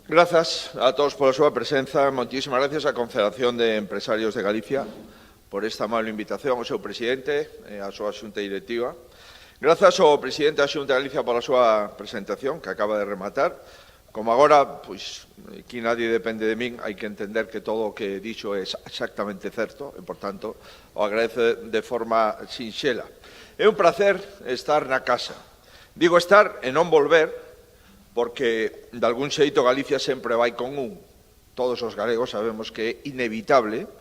Grazas a todos pola súa presenza. Moitísimas gracias á Confederación de Empresarios de Galicia por esta amable invitación, ao seu presidente e á súa xunta directiva. Grazas ao presidente da Xunta de Galicia pola súa presentación, que acaba de rematar. Como agora, pois, aquí nadie depende de min, hai que entender que todo o que dixo é exactamente certo e, por tanto, o agradece de forma sinxela. É un placer estar na casa. Digo estar e non volver, porque, de algún xeito, Galicia sempre vai con un. Todos os galegos sabemos que é inevitable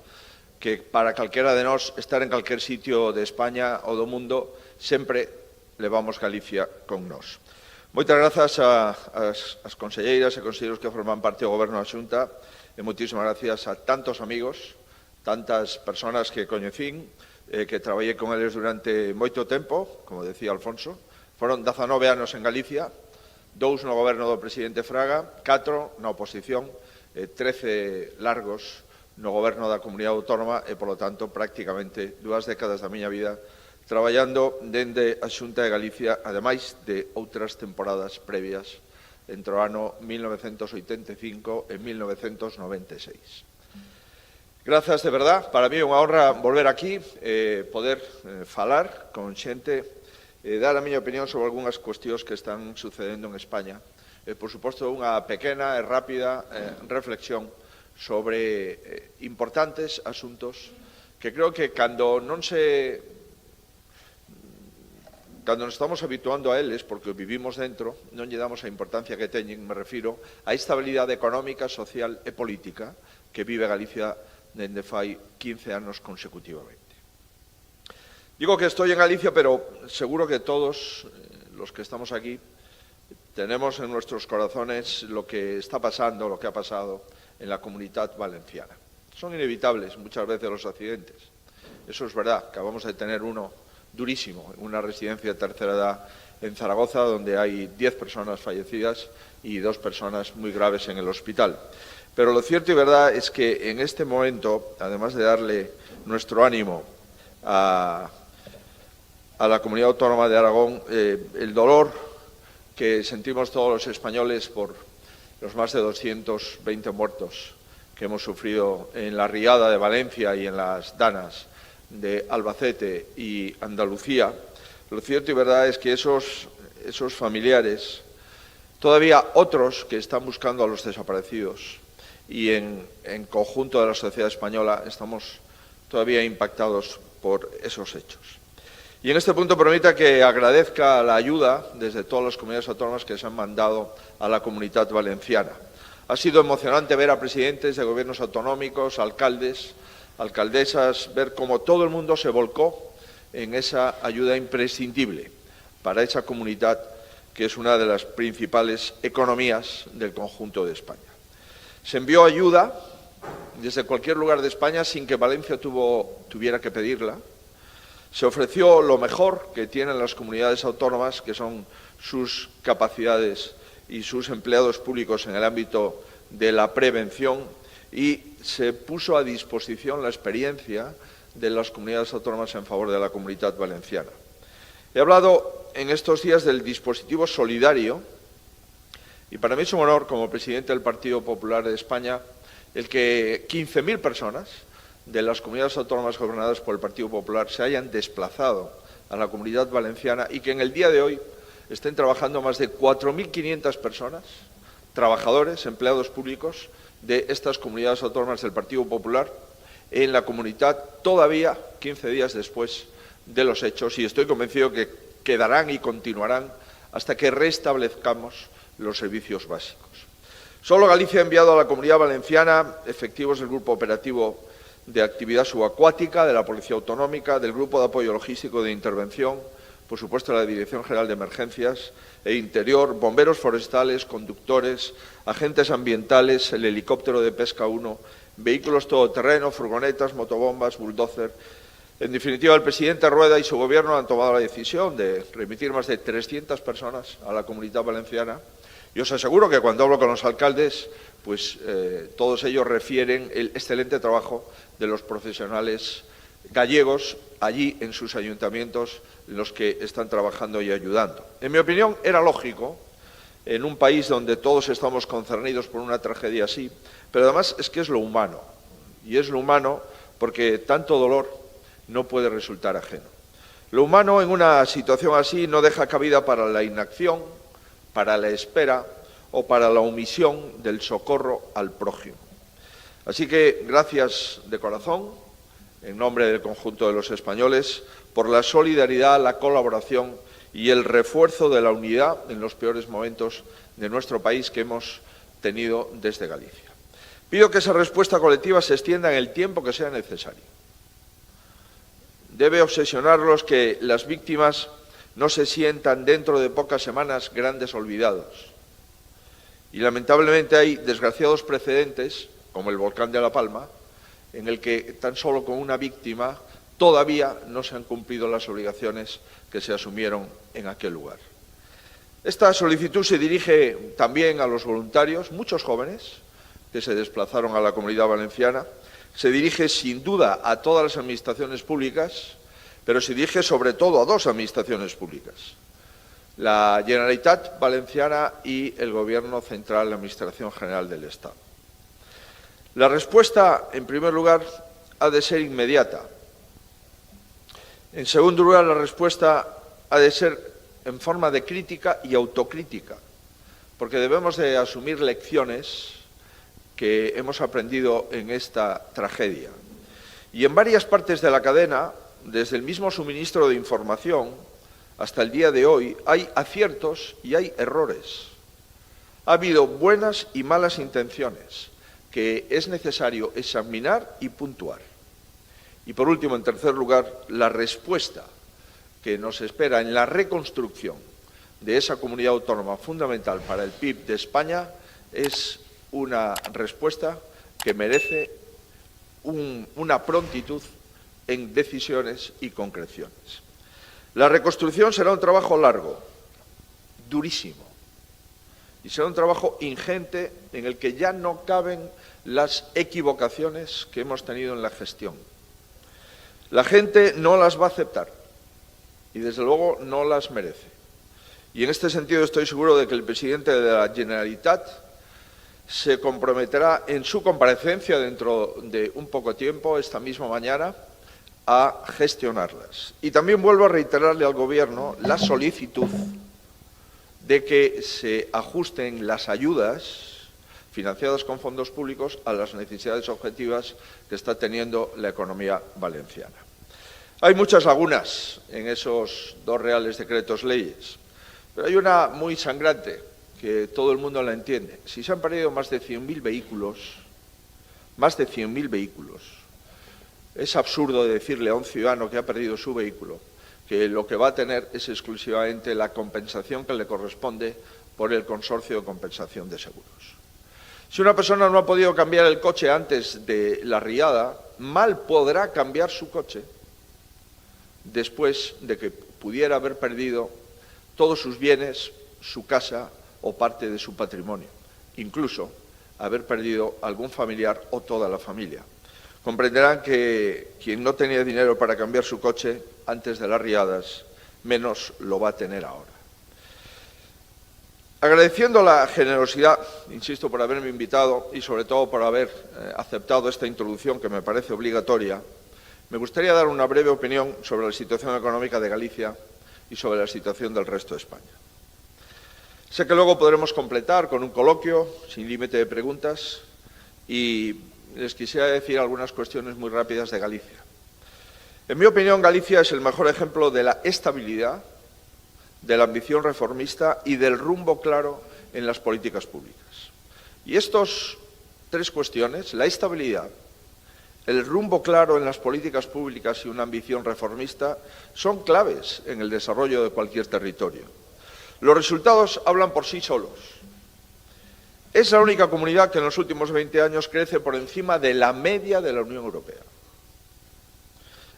que para calquera de nós estar en calquer sitio de España ou do mundo sempre levamos Galicia con nós. Moitas grazas ás conselleiras e conselleiros que forman parte do Goberno da Xunta e moitísimas gracias a tantos amigos, tantas persoas que coñecín, que traballei con eles durante moito tempo, como decía Alfonso. Foron 19 anos en Galicia, 2 no goberno do presidente Fraga, 4 na oposición, 13 largos no goberno da Comunidade Autónoma e, polo tanto, prácticamente 2 décadas da miña vida traballando dende a Xunta de Galicia, ademais de outras temporadas previas entre o ano 1985 e 1996. Grazas de verdad, para mí é unha honra volver aquí e poder falar con xente dar a miña opinión sobre algunhas cuestións que están sucedendo en España. Por suposto, unha pequena e rápida reflexión sobre importantes asuntos que creo que cando nos estamos habituando a eles, porque o vivimos dentro, non lle damos a importancia que teñen. Me refiro á estabilidade económica, social e política que vive Galicia dende fai 15 anos consecutivamente. Digo que estoy en Galicia, pero seguro que todos los que estamos aquí tenemos en nuestros corazones lo que está pasando, lo que ha pasado en la Comunidad Valenciana. Son inevitables muchas veces los accidentes. Eso es verdad. Acabamos de tener uno durísimo en una residencia de tercera edad en Zaragoza, donde hay 10 personas fallecidas y 2 personas muy graves en el hospital. Pero lo cierto y verdad es que en este momento, además de darle nuestro ánimo a la Comunidad Autónoma de Aragón, el dolor que sentimos todos los españoles por los más de 220 muertos que hemos sufrido en la riada de Valencia y en las danas de Albacete y Andalucía. Lo cierto y verdad es que esos familiares, todavía otros que están buscando a los desaparecidos, y en conjunto de la sociedad española estamos todavía impactados por esos hechos. Y en este punto permita que agradezca la ayuda desde todas las comunidades autónomas que se han mandado a la Comunidad Valenciana. Ha sido emocionante ver a presidentes de gobiernos autonómicos, alcaldes, alcaldesas, ver cómo todo el mundo se volcó en esa ayuda imprescindible para esa comunidad que es una de las principales economías del conjunto de España. Se envió ayuda desde cualquier lugar de España sin que Valencia tuviera que pedirla. Se ofreció lo mejor que tienen las comunidades autónomas, que son sus capacidades y sus empleados públicos en el ámbito de la prevención, y se puso a disposición la experiencia de las comunidades autónomas en favor de la Comunidad Valenciana. He hablado en estos días del dispositivo solidario, y para mí es un honor, como presidente del Partido Popular de España, el que 15.000 personas de las comunidades autónomas gobernadas por el Partido Popular se hayan desplazado a la Comunidad Valenciana y que en el día de hoy estén trabajando más de 4.500 personas, trabajadores, empleados públicos de estas comunidades autónomas del Partido Popular en la comunidad todavía 15 días después de los hechos, y estoy convencido que quedarán y continuarán hasta que restablezcamos los servicios básicos. Solo Galicia ha enviado a la Comunidad Valenciana efectivos del Grupo Operativo de Actividad Subacuática, de la Policía Autonómica, del Grupo de Apoyo Logístico de Intervención, por supuesto la Dirección General de Emergencias e Interior, bomberos forestales, conductores, agentes ambientales, el helicóptero de Pesca 1, vehículos todoterreno, furgonetas, motobombas, bulldozer. En definitiva, el presidente Rueda y su gobierno han tomado la decisión de remitir más de 300 personas a la Comunidad Valenciana. Y os aseguro que cuando hablo con los alcaldes, pues todos ellos refieren el excelente trabajo de los profesionales gallegos allí en sus ayuntamientos, los que están trabajando y ayudando. En mi opinión, era lógico en un país donde todos estamos concernidos por una tragedia así, pero además es que es lo humano, y es lo humano porque tanto dolor no puede resultar ajeno. Lo humano en una situación así no deja cabida para la inacción, para la espera o para la omisión del socorro al prójimo. Así que gracias de corazón, en nombre del conjunto de los españoles, por la solidaridad, la colaboración y el refuerzo de la unidad en los peores momentos de nuestro país que hemos tenido desde Galicia. Pido que esa respuesta colectiva se extienda en el tiempo que sea necesario. Debe obsesionarlos que las víctimas no se sientan dentro de pocas semanas grandes olvidados. Y lamentablemente hay desgraciados precedentes, como el volcán de La Palma, en el que tan solo con una víctima todavía no se han cumplido las obligaciones que se asumieron en aquel lugar. Esta solicitud se dirige también a los voluntarios, muchos jóvenes que se desplazaron a la Comunidad Valenciana, se dirige sin duda a todas las administraciones públicas, pero se dirige sobre todo a dos administraciones públicas, la Generalitat Valenciana y el Gobierno Central, la Administración General del Estado. La respuesta, en primer lugar, ha de ser inmediata. En segundo lugar, la respuesta ha de ser en forma de crítica y autocrítica, porque debemos de asumir lecciones que hemos aprendido en esta tragedia. Y en varias partes de la cadena, desde el mismo suministro de información hasta el día de hoy, hay aciertos y hay errores. Ha habido buenas y malas intenciones que es necesario examinar y puntuar. Y por último, en tercer lugar, la respuesta que nos espera en la reconstrucción de esa comunidad autónoma fundamental para el PIB de España es una respuesta que merece una prontitud en decisiones y concreciones. La reconstrucción será un trabajo largo, durísimo, y será un trabajo ingente en el que ya no caben las equivocaciones que hemos tenido en la gestión. La gente no las va a aceptar y, desde luego, no las merece. Y en este sentido estoy seguro de que el presidente de la Generalitat se comprometerá en su comparecencia dentro de un poco tiempo, esta misma mañana, a gestionarlas. Y también vuelvo a reiterarle al Gobierno la solicitud de que se ajusten las ayudas financiadas con fondos públicos a las necesidades objetivas que está teniendo la economía valenciana. Hay muchas lagunas en esos dos reales decretos leyes, pero hay una muy sangrante que todo el mundo la entiende. Si se han perdido más de 100.000 vehículos, es absurdo decirle a un ciudadano que ha perdido su vehículo que lo que va a tener es exclusivamente la compensación que le corresponde por el Consorcio de Compensación de Seguros. Si una persona no ha podido cambiar el coche antes de la riada, mal podrá cambiar su coche después de que pudiera haber perdido todos sus bienes, su casa o parte de su patrimonio, incluso haber perdido algún familiar o toda la familia. Comprenderán que quien no tenía dinero para cambiar su coche antes de las riadas, menos lo va a tener ahora. Agradeciendo la generosidad, insisto, por haberme invitado y sobre todo por haber aceptado esta introducción que me parece obligatoria, me gustaría dar una breve opinión sobre la situación económica de Galicia y sobre la situación del resto de España. Sé que luego podremos completar con un coloquio sin límite de preguntas y les quisiera decir algunas cuestiones muy rápidas de Galicia. En mi opinión, Galicia es el mejor ejemplo de la estabilidad, de la ambición reformista y del rumbo claro en las políticas públicas. Y estas tres cuestiones, la estabilidad, el rumbo claro en las políticas públicas y una ambición reformista, son claves en el desarrollo de cualquier territorio. Los resultados hablan por sí solos. Es la única comunidad que en los últimos 20 años crece por encima de la media de la Unión Europea.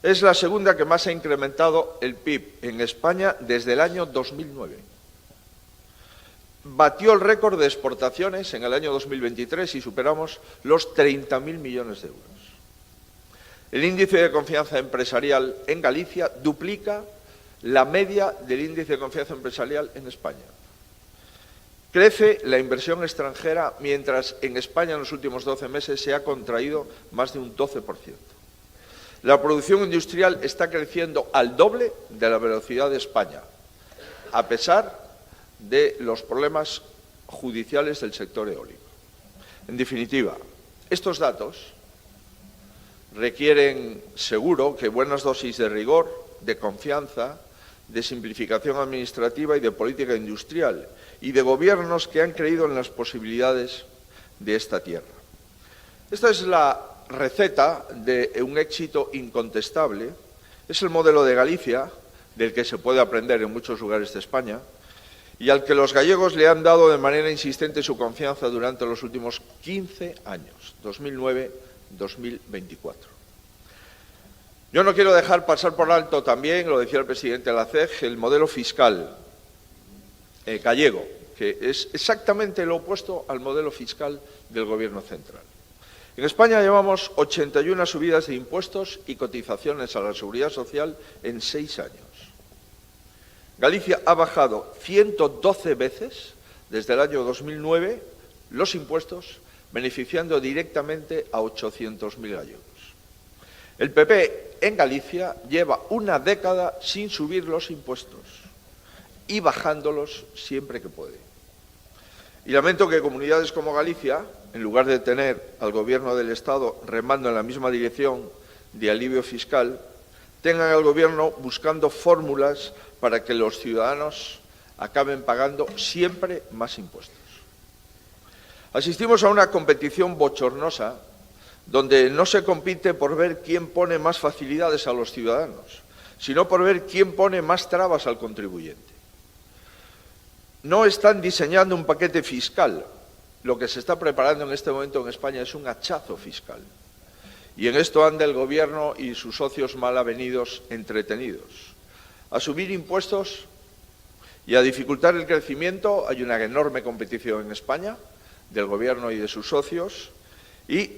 Es la segunda que más ha incrementado el PIB en España desde el año 2009. Batió el récord de exportaciones en el año 2023 y superamos los 30.000 millones de euros. El índice de confianza empresarial en Galicia duplica la media del índice de confianza empresarial en España. Crece la inversión extranjera, mientras en España en los últimos 12 meses se ha contraído más de un 12%. La producción industrial está creciendo al doble de la velocidad de España, a pesar de los problemas judiciales del sector eólico. En definitiva, estos datos requieren, seguro, que buenas dosis de rigor, de confianza, de simplificación administrativa y de política industrial, y de gobiernos que han creído en las posibilidades de esta tierra. Esta es la receta de un éxito incontestable. Es el modelo de Galicia, del que se puede aprender en muchos lugares de España, y al que los gallegos le han dado de manera insistente su confianza durante los últimos 15 años, 2009-2024. Yo no quiero dejar pasar por alto también, lo decía el presidente de la CEG, el modelo fiscal gallego, que es exactamente lo opuesto al modelo fiscal del Gobierno central. En España llevamos 81 subidas de impuestos y cotizaciones a la Seguridad Social en 6 años. Galicia ha bajado 112 veces desde el año 2009 los impuestos, beneficiando directamente a 800.000 gallegos. El PP en Galicia lleva una década sin subir los impuestos y bajándolos siempre que puede. Y lamento que comunidades como Galicia, en lugar de tener al Gobierno del Estado remando en la misma dirección de alivio fiscal, tengan al Gobierno buscando fórmulas para que los ciudadanos acaben pagando siempre más impuestos. Asistimos a una competición bochornosa donde no se compite por ver quién pone más facilidades a los ciudadanos, sino por ver quién pone más trabas al contribuyente. No están diseñando un paquete fiscal. Lo que se está preparando en este momento en España es un hachazo fiscal. Y en esto anda el Gobierno y sus socios mal avenidos entretenidos. A subir impuestos y a dificultar el crecimiento. Hay una enorme competición en España del Gobierno y de sus socios. Y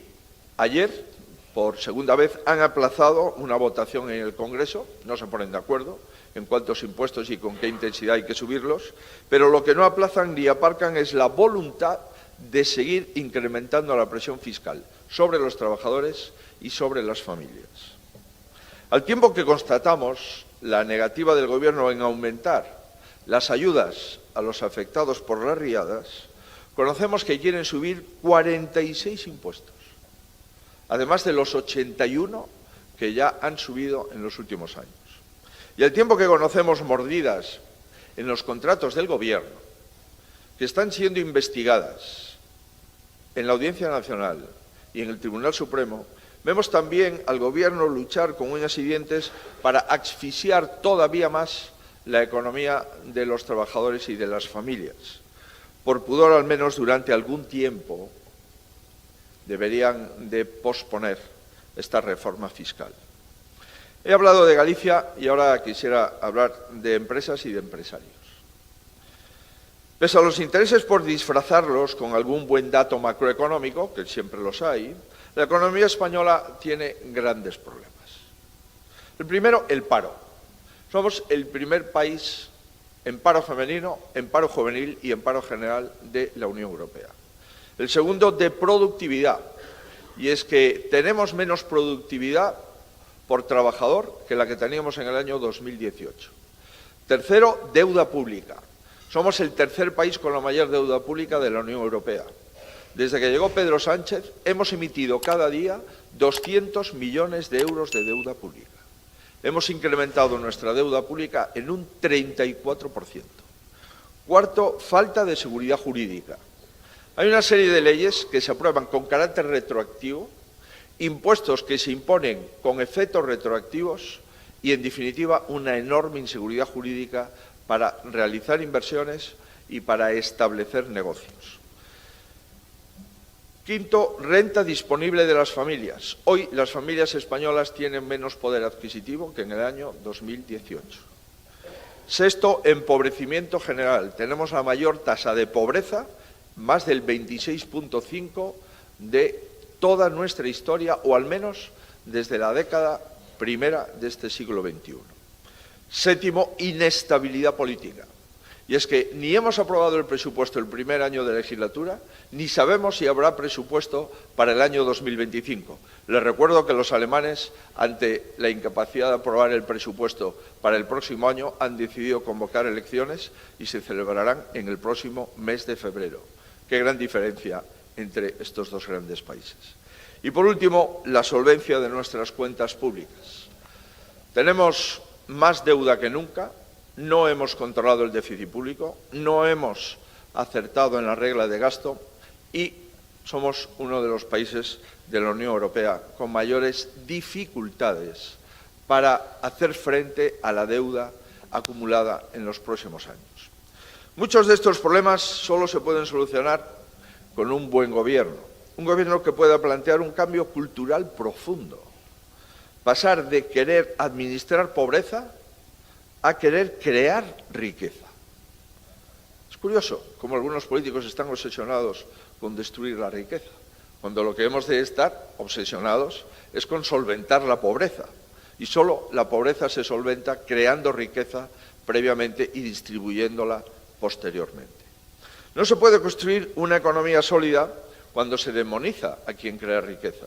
ayer, por segunda vez, han aplazado una votación en el Congreso. No se ponen de acuerdo en cuántos impuestos y con qué intensidad hay que subirlos, pero lo que no aplazan ni aparcan es la voluntad de seguir incrementando la presión fiscal sobre los trabajadores y sobre las familias. Al tiempo que constatamos la negativa del Gobierno en aumentar las ayudas a los afectados por las riadas, conocemos que quieren subir 46 impuestos, además de los 81 que ya han subido en los últimos años. Y al tiempo que conocemos mordidas en los contratos del Gobierno, que están siendo investigadas en la Audiencia Nacional y en el Tribunal Supremo, vemos también al Gobierno luchar con uñas y dientes para asfixiar todavía más la economía de los trabajadores y de las familias. Por pudor, al menos durante algún tiempo, deberían de posponer esta reforma fiscal. He hablado de Galicia y ahora quisiera hablar de empresas y de empresarios. Pese a los intereses por disfrazarlos con algún buen dato macroeconómico, que siempre los hay, la economía española tiene grandes problemas. El primero, el paro. Somos el primer país en paro femenino, en paro juvenil y en paro general de la Unión Europea. El segundo, de productividad. Y es que tenemos menos productividad por trabajador que la que teníamos en el año 2018. Tercero, deuda pública. Somos el tercer país con la mayor deuda pública de la Unión Europea. Desde que llegó Pedro Sánchez, hemos emitido cada día 200 millones de euros de deuda pública. Hemos incrementado nuestra deuda pública en un 34%. Cuarto, falta de seguridad jurídica. Hay una serie de leyes que se aprueban con carácter retroactivo, impuestos que se imponen con efectos retroactivos y, en definitiva, una enorme inseguridad jurídica para realizar inversiones y para establecer negocios. Quinto, renta disponible de las familias. Hoy las familias españolas tienen menos poder adquisitivo que en el año 2018. Sexto, empobrecimiento general. Tenemos la mayor tasa de pobreza, más del 26,5% de toda nuestra historia, o al menos desde la década primera de este siglo XXI. Séptimo, inestabilidad política. Y es que ni hemos aprobado el presupuesto el primer año de legislatura, ni sabemos si habrá presupuesto para el año 2025. Les recuerdo que los alemanes, ante la incapacidad de aprobar el presupuesto para el próximo año, han decidido convocar elecciones y se celebrarán en el próximo mes de febrero. Qué gran diferencia entre estos dos grandes países. Y por último, la solvencia de nuestras cuentas públicas. Tenemos más deuda que nunca. No hemos controlado el déficit público, no hemos acertado en la regla de gasto y somos uno de los países de la Unión Europea con mayores dificultades para hacer frente a la deuda acumulada en los próximos años. Muchos de estos problemas solo se pueden solucionar con un buen gobierno que pueda plantear un cambio cultural profundo, pasar de querer administrar pobreza a querer crear riqueza. Es curioso cómo algunos políticos están obsesionados con destruir la riqueza, cuando lo que hemos de estar obsesionados es con solventar la pobreza. Y solo la pobreza se solventa creando riqueza previamente y distribuyéndola posteriormente. No se puede construir una economía sólida cuando se demoniza a quien crea riqueza.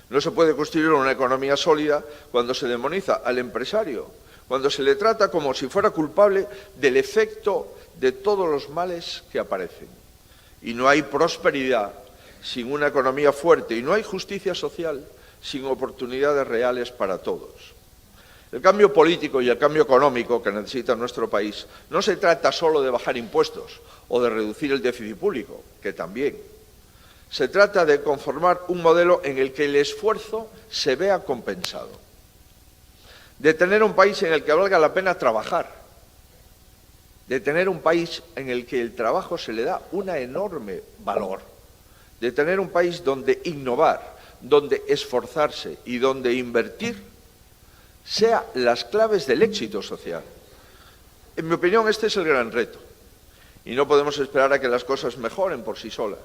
No se puede construir una economía sólida cuando se demoniza al empresario, cuando se le trata como si fuera culpable del efecto de todos los males que aparecen. Y no hay prosperidad sin una economía fuerte y no hay justicia social sin oportunidades reales para todos. El cambio político y el cambio económico que necesita nuestro país no se trata solo de bajar impuestos o de reducir el déficit público, que también. Se trata de conformar un modelo en el que el esfuerzo se vea compensado. De tener un país en el que valga la pena trabajar, de tener un país en el que el trabajo se le da un enorme valor, de tener un país donde innovar, donde esforzarse y donde invertir sean las claves del éxito social. En mi opinión, este es el gran reto. Y no podemos esperar a que las cosas mejoren por sí solas.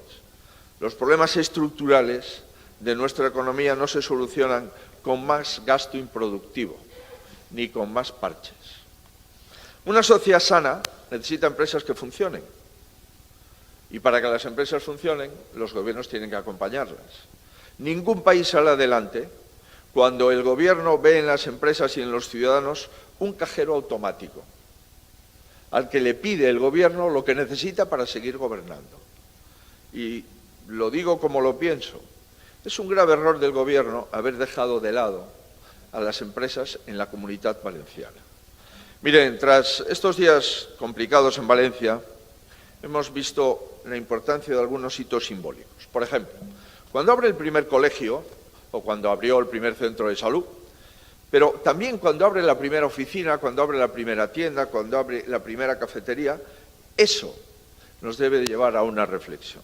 Los problemas estructurales de nuestra economía no se solucionan con más gasto improductivo, ni con más parches. Una sociedad sana necesita empresas que funcionen. Y para que las empresas funcionen, los gobiernos tienen que acompañarlas. Ningún país sale adelante cuando el gobierno ve en las empresas y en los ciudadanos un cajero automático, al que le pide el gobierno lo que necesita para seguir gobernando. Y lo digo como lo pienso. Es un grave error del gobierno haber dejado de lado a las empresas en la Comunitat Valenciana. Miren, tras estos días complicados en Valencia, hemos visto la importancia de algunos hitos simbólicos. Por ejemplo, cuando abre el primer colegio, o cuando abrió el primer centro de salud, pero también cuando abre la primera oficina, cuando abre la primera tienda, cuando abre la primera cafetería, eso nos debe de llevar a una reflexión.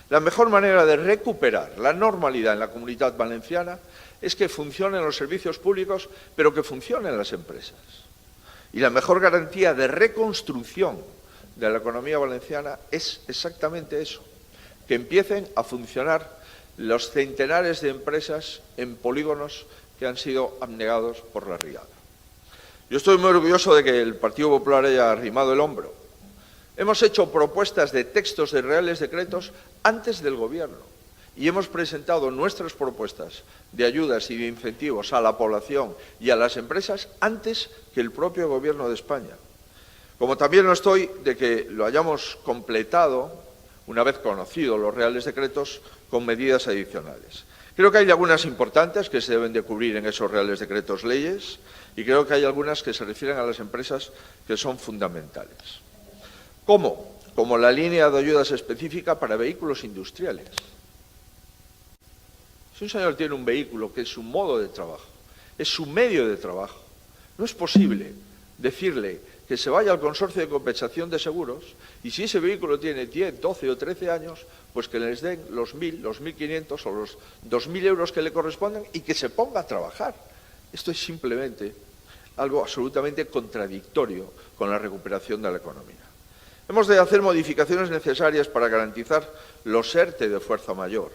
La mejor manera de recuperar la normalidad en la Comunitat Valenciana es que funcionen los servicios públicos, pero que funcionen las empresas. Y la mejor garantía de reconstrucción de la economía valenciana es exactamente eso, que empiecen a funcionar los centenares de empresas en polígonos que han sido abnegados por la Riada. Yo estoy muy orgulloso de que el Partido Popular haya arrimado el hombro. Hemos hecho propuestas de textos de reales decretos antes del Gobierno y hemos presentado nuestras propuestas de ayudas y de incentivos a la población y a las empresas antes que el propio Gobierno de España. Como también lo estoy de que lo hayamos completado, una vez conocidos los reales decretos, con medidas adicionales. Creo que hay algunas importantes que se deben de cubrir en esos reales decretos leyes y creo que hay algunas que se refieren a las empresas que son fundamentales. ¿Cómo? Como la línea de ayudas específica para vehículos industriales. Si un señor tiene un vehículo que es su modo de trabajo, es su medio de trabajo, no es posible decirle que se vaya al consorcio de compensación de seguros y si ese vehículo tiene 10, 12 o 13 años, pues que les den los 1.000, los 1.500 o los 2.000 euros que le corresponden y que se ponga a trabajar. Esto es simplemente algo absolutamente contradictorio con la recuperación de la economía. Hemos de hacer modificaciones necesarias para garantizar los ERTE de fuerza mayor.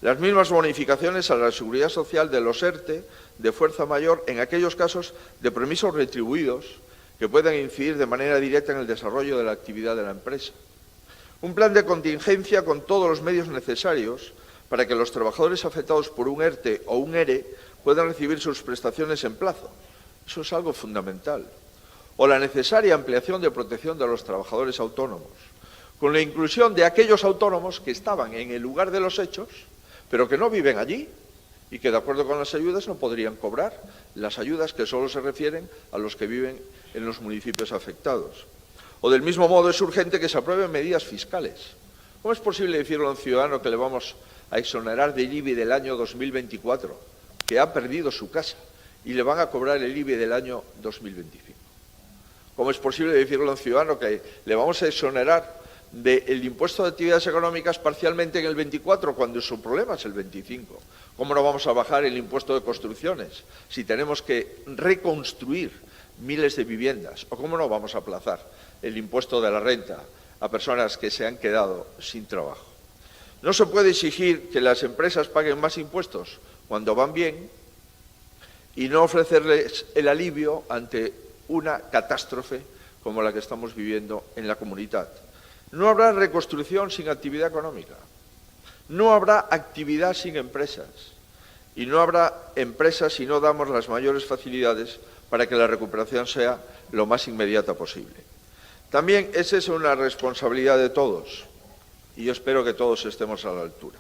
Las mismas bonificaciones a la seguridad social de los ERTE de fuerza mayor en aquellos casos de permisos retribuidos que puedan incidir de manera directa en el desarrollo de la actividad de la empresa. Un plan de contingencia con todos los medios necesarios para que los trabajadores afectados por un ERTE o un ERE puedan recibir sus prestaciones en plazo. Eso es algo fundamental. O la necesaria ampliación de protección de los trabajadores autónomos, con la inclusión de aquellos autónomos que estaban en el lugar de los hechos, pero que no viven allí y que, de acuerdo con las ayudas, no podrían cobrar las ayudas que solo se refieren a los que viven en los municipios afectados. O del mismo modo es urgente que se aprueben medidas fiscales. ¿Cómo es posible decirle a un ciudadano que le vamos a exonerar del IBI del año 2024, que ha perdido su casa, y le van a cobrar el IBI del año 2025? ¿Cómo es posible decirle a un ciudadano que le vamos a exonerar del impuesto de actividades económicas parcialmente en el 24, cuando su problema es el 25? ¿Cómo no vamos a bajar el impuesto de construcciones si tenemos que reconstruir miles de viviendas? ¿O cómo no vamos a aplazar el impuesto de la renta a personas que se han quedado sin trabajo? No se puede exigir que las empresas paguen más impuestos cuando van bien y no ofrecerles el alivio ante una catástrofe como la que estamos viviendo en la comunidad. No habrá reconstrucción sin actividad económica, no habrá actividad sin empresas y no habrá empresas si no damos las mayores facilidades para que la recuperación sea lo más inmediata posible. También es esa una responsabilidad de todos y yo espero que todos estemos a la altura.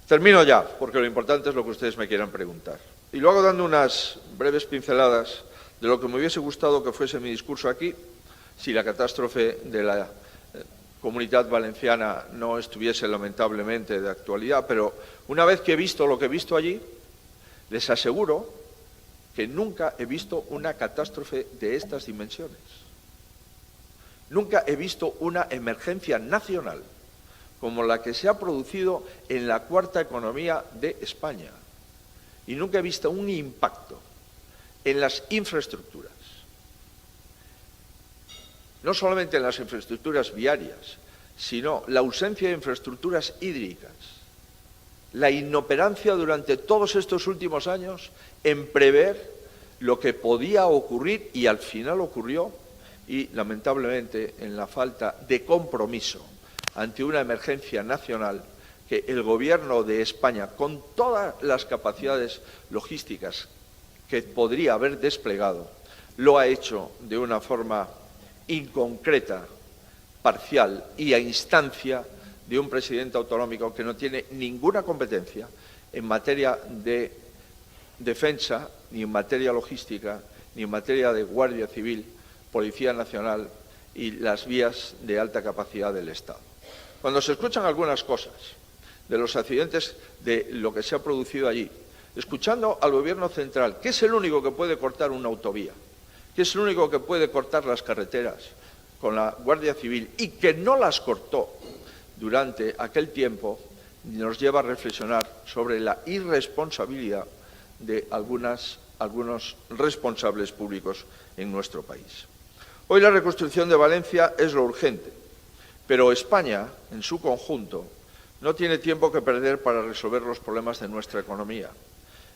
Termino ya, porque lo importante es lo que ustedes me quieran preguntar. Y lo hago dando unas breves pinceladas de lo que me hubiese gustado que fuese mi discurso aquí, si la catástrofe de la Comunidad Valenciana no estuviese lamentablemente de actualidad, pero una vez que he visto lo que he visto allí, les aseguro que nunca he visto una catástrofe de estas dimensiones. Nunca he visto una emergencia nacional como la que se ha producido en la cuarta economía de España. Y nunca he visto un impacto en las infraestructuras. No solamente en las infraestructuras viarias, sino la ausencia de infraestructuras hídricas, la inoperancia durante todos estos últimos años en prever lo que podía ocurrir y al final ocurrió, y lamentablemente en la falta de compromiso ante una emergencia nacional que el Gobierno de España, con todas las capacidades logísticas que podría haber desplegado, lo ha hecho de una forma inconcreta, parcial y a instancia de un presidente autonómico que no tiene ninguna competencia en materia de defensa, ni en materia logística, ni en materia de Guardia Civil, Policía Nacional y las vías de alta capacidad del Estado. Cuando se escuchan algunas cosas de los accidentes, de lo que se ha producido allí, escuchando al Gobierno central, que es el único que puede cortar una autovía, que es el único que puede cortar las carreteras con la Guardia Civil y que no las cortó durante aquel tiempo, nos lleva a reflexionar sobre la irresponsabilidad de algunos responsables públicos en nuestro país. Hoy la reconstrucción de Valencia es lo urgente, pero España, en su conjunto, no tiene tiempo que perder para resolver los problemas de nuestra economía.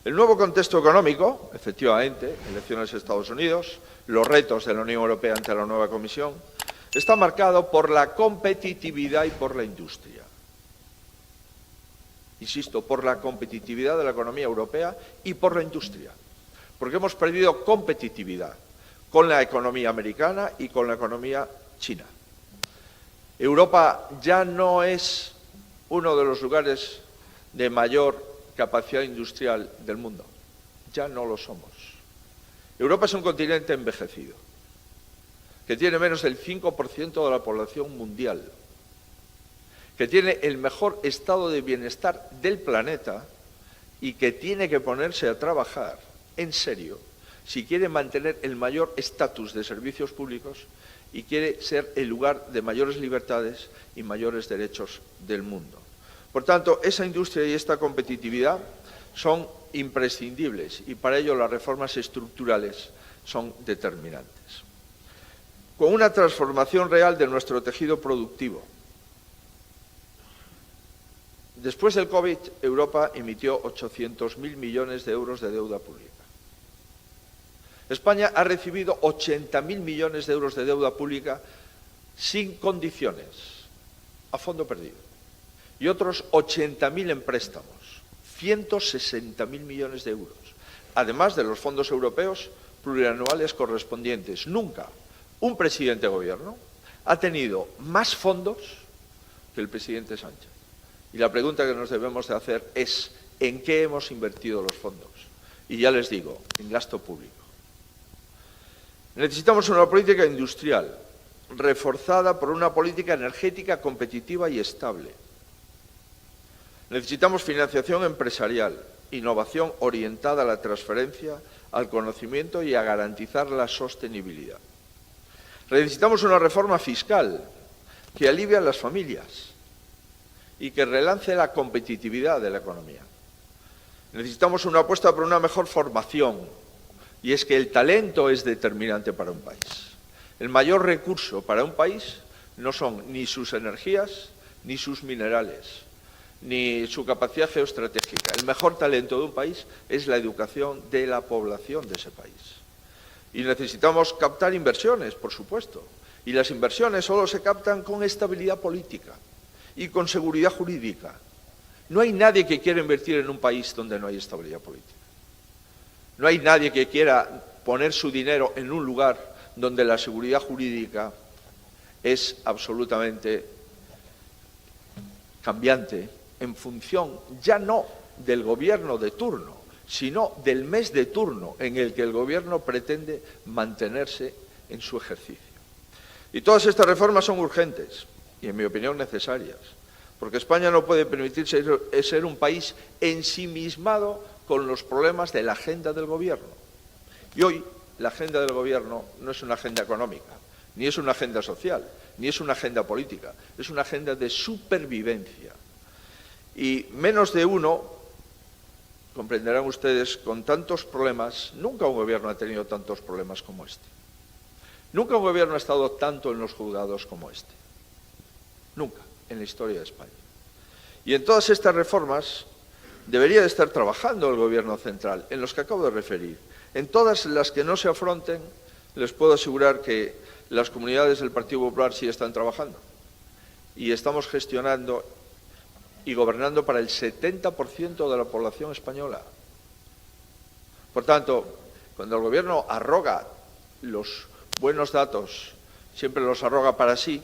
El nuevo contexto económico, efectivamente, elecciones en Estados Unidos, los retos de la Unión Europea ante la nueva Comisión, está marcado por la competitividad y por la industria. Insisto, por la competitividad de la economía europea y por la industria, porque hemos perdido competitividad con la economía americana y con la economía china. Europa ya no es uno de los lugares de mayor capacidad industrial del mundo. Ya no lo somos. Europa es un continente envejecido, que tiene menos del 5% de la población mundial, que tiene el mejor estado de bienestar del planeta y que tiene que ponerse a trabajar en serio si quiere mantener el mayor estatus de servicios públicos y quiere ser el lugar de mayores libertades y mayores derechos del mundo. Por tanto, esa industria y esta competitividad son imprescindibles y para ello las reformas estructurales son determinantes. Con una transformación real de nuestro tejido productivo. Después del COVID, Europa emitió 800.000 millones de euros de deuda pública. España ha recibido 80.000 millones de euros de deuda pública sin condiciones, a fondo perdido, y otros 80.000 en préstamos, 160.000 millones de euros, además de los fondos europeos plurianuales correspondientes. Nunca un presidente de gobierno ha tenido más fondos que el presidente Sánchez. Y la pregunta que nos debemos de hacer es ¿en qué hemos invertido los fondos? Y ya les digo, en gasto público. Necesitamos una política industrial reforzada por una política energética competitiva y estable. Necesitamos financiación empresarial, innovación orientada a la transferencia, al conocimiento y a garantizar la sostenibilidad. Necesitamos una reforma fiscal que alivie a las familias y que relance la competitividad de la economía. Necesitamos una apuesta por una mejor formación, y es que el talento es determinante para un país. El mayor recurso para un país no son ni sus energías, ni sus minerales, ni su capacidad geoestratégica. El mejor talento de un país es la educación de la población de ese país. Y necesitamos captar inversiones, por supuesto. Y las inversiones solo se captan con estabilidad política y con seguridad jurídica. No hay nadie que quiera invertir en un país donde no hay estabilidad política. No hay nadie que quiera poner su dinero en un lugar donde la seguridad jurídica es absolutamente cambiante en función ya no del gobierno de turno, sino del mes de turno en el que el gobierno pretende mantenerse en su ejercicio. Y todas estas reformas son urgentes y, en mi opinión, necesarias, porque España no puede permitirse ser un país ensimismado con los problemas de la agenda del gobierno. Y hoy la agenda del gobierno no es una agenda económica, ni es una agenda social, ni es una agenda política, es una agenda de supervivencia. Y menos de uno, comprenderán ustedes, con tantos problemas, nunca un gobierno ha tenido tantos problemas como este. Nunca un gobierno ha estado tanto en los juzgados como este. Nunca, en la historia de España. Y en todas estas reformas debería de estar trabajando el Gobierno central, en los que acabo de referir. En todas las que no se afronten, les puedo asegurar que las comunidades del Partido Popular sí están trabajando. Y estamos gestionando y gobernando para el 70% de la población española. Por tanto, cuando el Gobierno arroga los buenos datos, siempre los arroga para sí,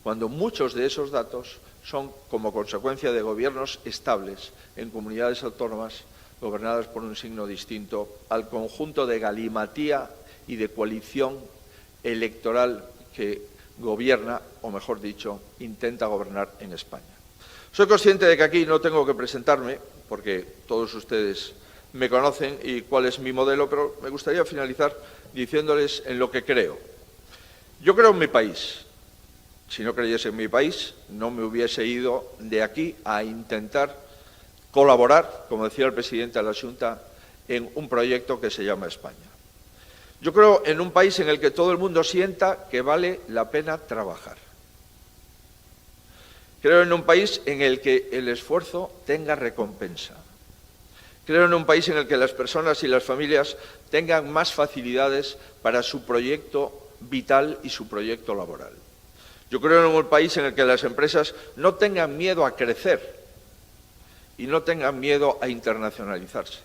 cuando muchos de esos datos son como consecuencia de gobiernos estables en comunidades autónomas gobernadas por un signo distinto al conjunto de galimatía y de coalición electoral que gobierna, o mejor dicho, intenta gobernar en España. Soy consciente de que aquí no tengo que presentarme, porque todos ustedes me conocen y cuál es mi modelo, pero me gustaría finalizar diciéndoles en lo que creo. Yo creo en mi país. Si no creyese en mi país, no me hubiese ido de aquí a intentar colaborar, como decía el presidente de la Xunta, en un proyecto que se llama España. Yo creo en un país en el que todo el mundo sienta que vale la pena trabajar. Creo en un país en el que el esfuerzo tenga recompensa. Creo en un país en el que las personas y las familias tengan más facilidades para su proyecto vital y su proyecto laboral. Yo creo en un país en el que las empresas no tengan miedo a crecer y no tengan miedo a internacionalizarse.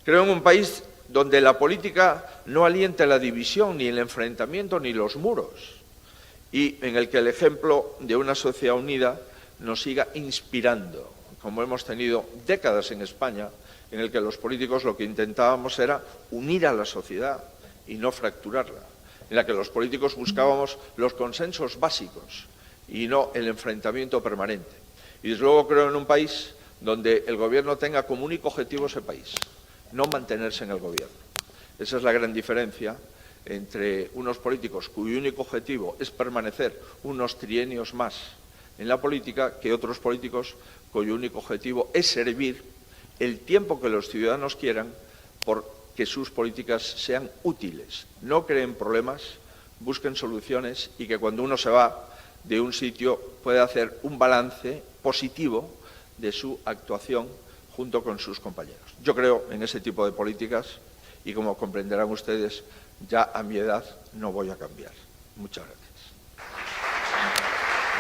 Creo en un país donde la política no aliente la división, ni el enfrentamiento, ni los muros, y en el que el ejemplo de una sociedad unida nos siga inspirando, como hemos tenido décadas en España, en el que los políticos lo que intentábamos era unir a la sociedad y no fracturarla, en la que los políticos buscábamos los consensos básicos y no el enfrentamiento permanente. Y desde luego creo en un país donde el gobierno tenga como único objetivo ese país, no mantenerse en el gobierno. Esa es la gran diferencia entre unos políticos cuyo único objetivo es permanecer unos trienios más en la política que otros políticos cuyo único objetivo es servir el tiempo que los ciudadanos quieran por que sus políticas sean útiles, no creen problemas, busquen soluciones y que cuando uno se va de un sitio pueda hacer un balance positivo de su actuación junto con sus compañeros. Yo creo en ese tipo de políticas y como comprenderán ustedes, ya a mi edad no voy a cambiar. Muchas gracias.